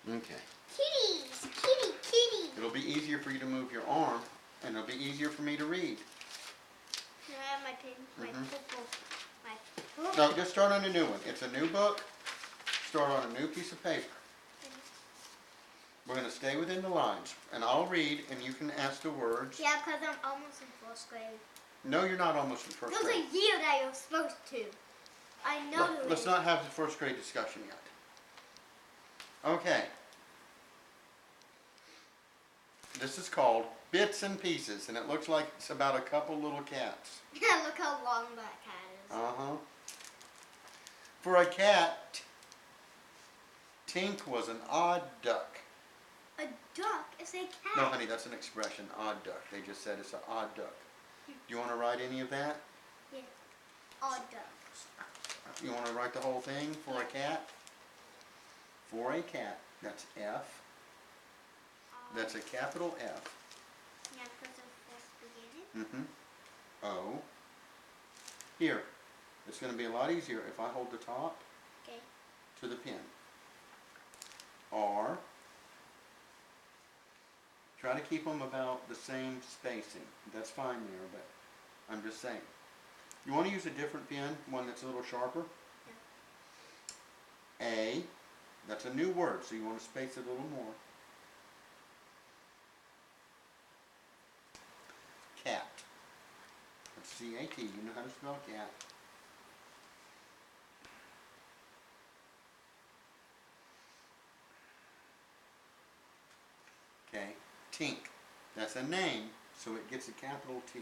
Okay. Kitties! Kitty! It'll be easier for you to move your arm, and it'll be easier for me to read. Can I have my pen? My purple. No, just start on a new one. It's a new book. Start on a new piece of paper. We're going to stay within the lines, and I'll read, and you can ask the words. Yeah, because I'm almost in first grade. No, you're not almost in first grade. There's a year that you're supposed to. I know. Let's not have the first grade discussion yet. Okay. This is called Bits and Pieces, and it looks like it's about a couple little cats. Yeah, look how long that cat is. Uh-huh. For a cat, Tink was an odd duck. A duck is a cat. No, honey, that's an expression, odd duck. They just said it's an odd duck. Do you want to write any of that? Yeah. Odd duck. You want to write the whole thing for a cat? For a cat. That's F. That's a capital F. Yeah, because of first beginning. O. Here. It's going to be a lot easier if I hold the top to the pen. R. Try to keep them about the same spacing. That's fine there, but I'm just saying. You want to use a different pen, one that's a little sharper? Yeah. A. That's a new word, so you want to space it a little more. Cat. That's C-A-T. You know how to spell cat. Okay. Tink. That's a name, so it gets a capital T.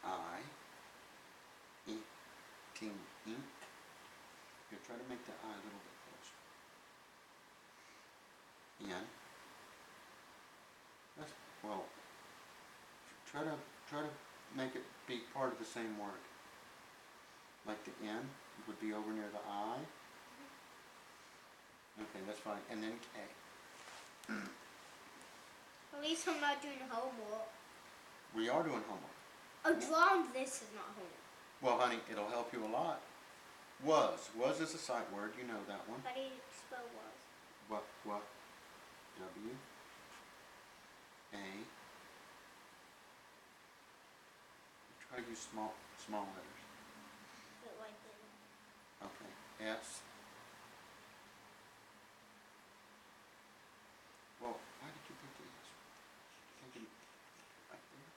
I. E. Tink. Ink. Here, try to make the I a little bit closer. N. That's, well, try to make it be part of the same word. Like the N would be over near the I. Okay, that's fine. And then K. At least I'm not doing homework. We are doing homework. Oh, drawing this is not homework. Well, honey, it'll help you a lot. Was. Was is a sight word. You know that one. How do you spell was? What? W. A. Try to use small letters. Put it like this. Okay. S. Well, why did you put the S? Thinking right there.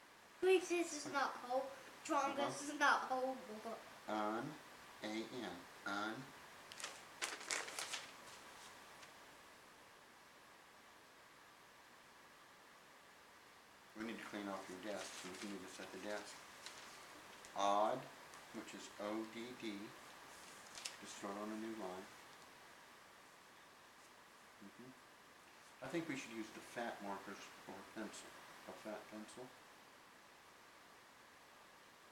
Wait, this is not whole. Drawing this is not homework. Un. A-N. Un. We need to clean off your desk, so we need to set the desk. Odd, which is O-D-D. Just start on a new line. I think we should use the fat markers or pencil. A fat pencil.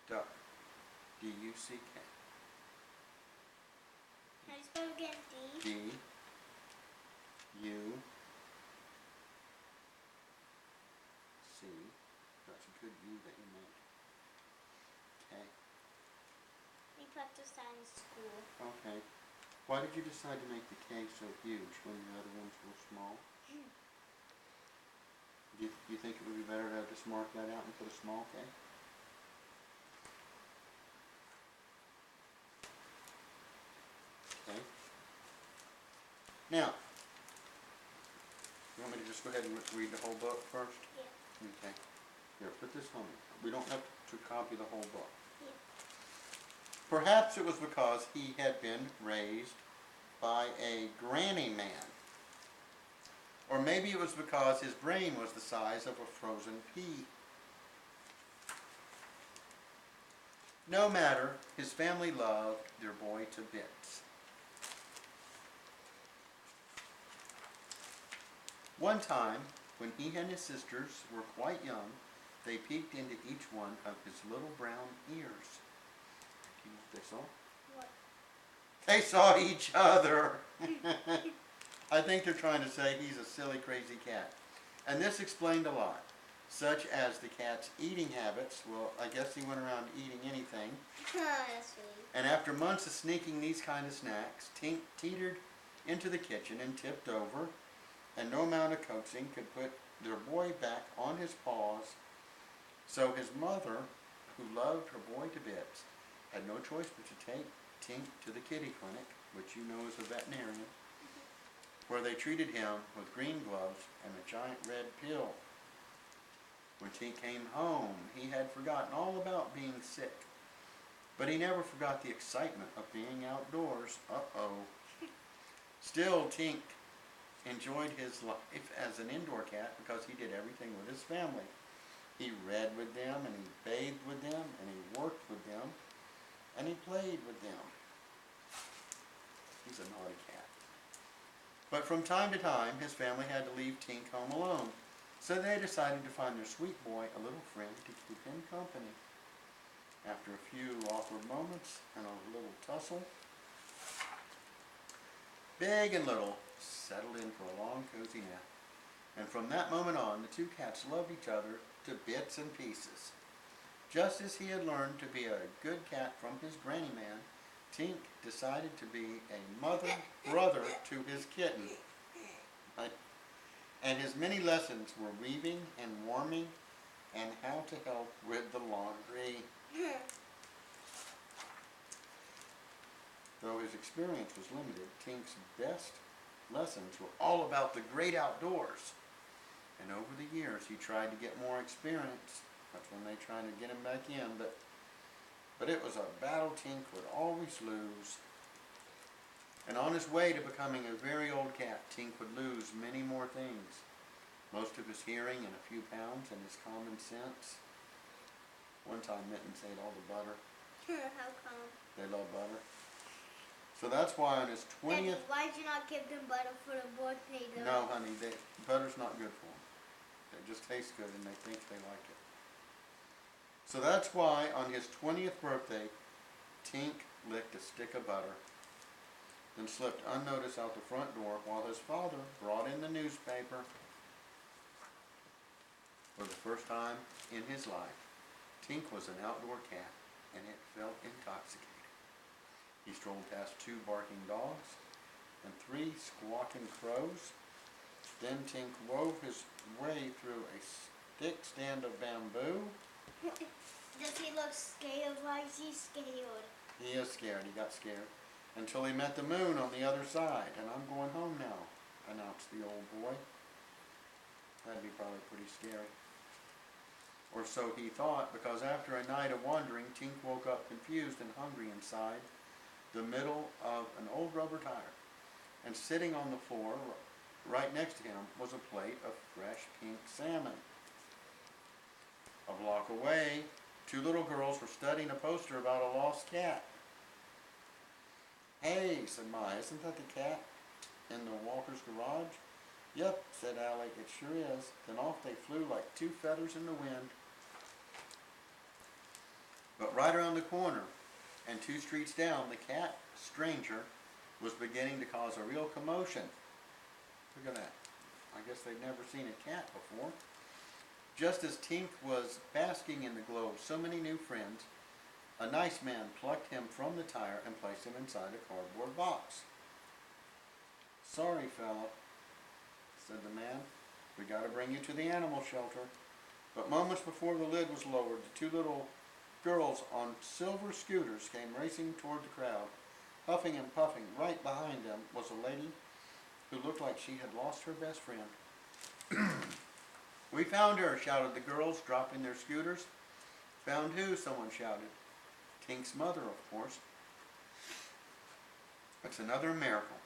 Duck. D-U-C-K. How do you spell again? D? D. U. C. That's a good U that you made. K. We practiced that in school. Okay. Why did you decide to make the K so huge when the other ones were small? Do you think it would be better to just mark that out and put a small K? Okay. Now, you want me to just go ahead and read the whole book first? Yeah. Okay. Here, put this on. We don't have to copy the whole book. Yeah. Perhaps it was because he had been raised by a granny man. Or maybe it was because his brain was the size of a frozen pea. No matter, his family loved their boy to bits. One time, when he and his sisters were quite young, they peeked into each one of his little brown ears. Do you know what they saw? What? They saw each other. I think they're trying to say he's a silly, crazy cat. And this explained a lot. such as the cat's eating habits. Well, I guess he went around eating anything. That's sweet. And after months of sneaking these kind of snacks, Tink teetered into the kitchen and tipped over, and no amount of coaxing could put their boy back on his paws. So his mother, who loved her boy to bits, had no choice but to take Tink to the kitty clinic, which you know is a veterinarian, where they treated him with green gloves and a giant red pill. When Tink came home, he had forgotten all about being sick, but he never forgot the excitement of being outdoors. Still, Tink enjoyed his life as an indoor cat because he did everything with his family. He read with them, and he bathed with them, and he worked with them, and he played with them. He's a naughty cat. But from time to time, his family had to leave Tink home alone, so they decided to find their sweet boy a little friend to keep him company. After a few awkward moments and a little tussle, Big and Little settled in for a long, cozy nap. And from that moment on, the two cats loved each other to bits and pieces. Just as he had learned to be a good cat from his granny man, Tink decided to be a mother-brother to his kitten. And his many lessons were weaving and warming and how to help with the laundry. Though his experience was limited, Tink's best lessons were all about the great outdoors. And over the years, he tried to get more experience. That's when they tried to get him back in, but it was a battle Tink would always lose. And on his way to becoming a very old cat, Tink would lose many more things. Most of his hearing and a few pounds and his common sense. One time Mittens ate all the butter. How come? They love butter. So that's why on his 20th... Daddy, why did you not give them butter for the birthday though? No, honey, butter's not good for them. It just tastes good and they think they like it. So that's why on his 20th birthday, Tink licked a stick of butter, then slipped unnoticed out the front door while his father brought in the newspaper. For the first time in his life, Tink was an outdoor cat, and it felt intoxicating. He strolled past 2 barking dogs and 3 squawking crows. Then Tink wove his way through a thick stand of bamboo. Does he look scared? Why is he scared? He is scared. He got scared until he met the moon on the other side. And I'm going home now, announced the old boy. That'd be probably pretty scary. Or so he thought, because after a night of wandering, Tink woke up confused and hungry inside the middle of an old rubber tire. And sitting on the floor right next to him was a plate of fresh pink salmon. A block away, 2 little girls were studying a poster about a lost cat. "Hey," said Ma, "isn't that the cat in the Walker's garage?" "Yep," said Alec, "it sure is." Then off they flew like 2 feathers in the wind. But right around the corner and 2 streets down, the cat stranger was beginning to cause a real commotion. Look at that. I guess they'd never seen a cat before. Just as Tink was basking in the glow of so many new friends, a nice man plucked him from the tire and placed him inside a cardboard box. "Sorry, fella," said the man. "We got to bring you to the animal shelter." But moments before the lid was lowered, the 2 little girls on silver scooters came racing toward the crowd. Huffing and puffing, right behind them was a lady who looked like she had lost her best friend. "We found her," shouted the girls, dropping their scooters. "Found who?" someone shouted. Tink's mother, of course. It's another miracle.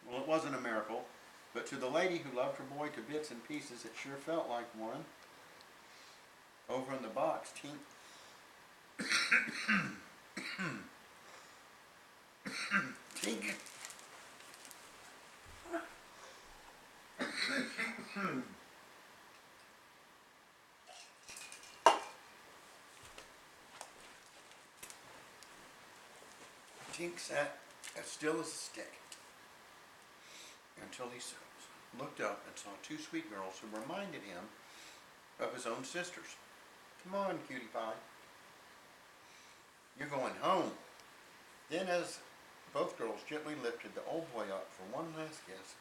Well, it wasn't a miracle, but to the lady who loved her boy to bits and pieces, it sure felt like one. Over in the box, Tink... Tink... Tink sat as still as a stick until he looked up and saw 2 sweet girls who reminded him of his own sisters. Come on, cutie pie. You're going home. Then as both girls gently lifted the old boy up for one last kiss,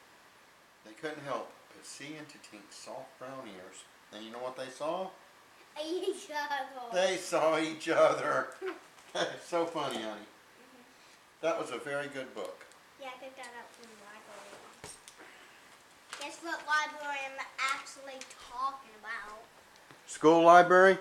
they couldn't help but see into Tink's soft brown ears. And you know what they saw? Each other. They saw each other. It's so funny, honey. That was a very good book. Yeah, I picked that up from the library. Guess what library I'm actually talking about? School library?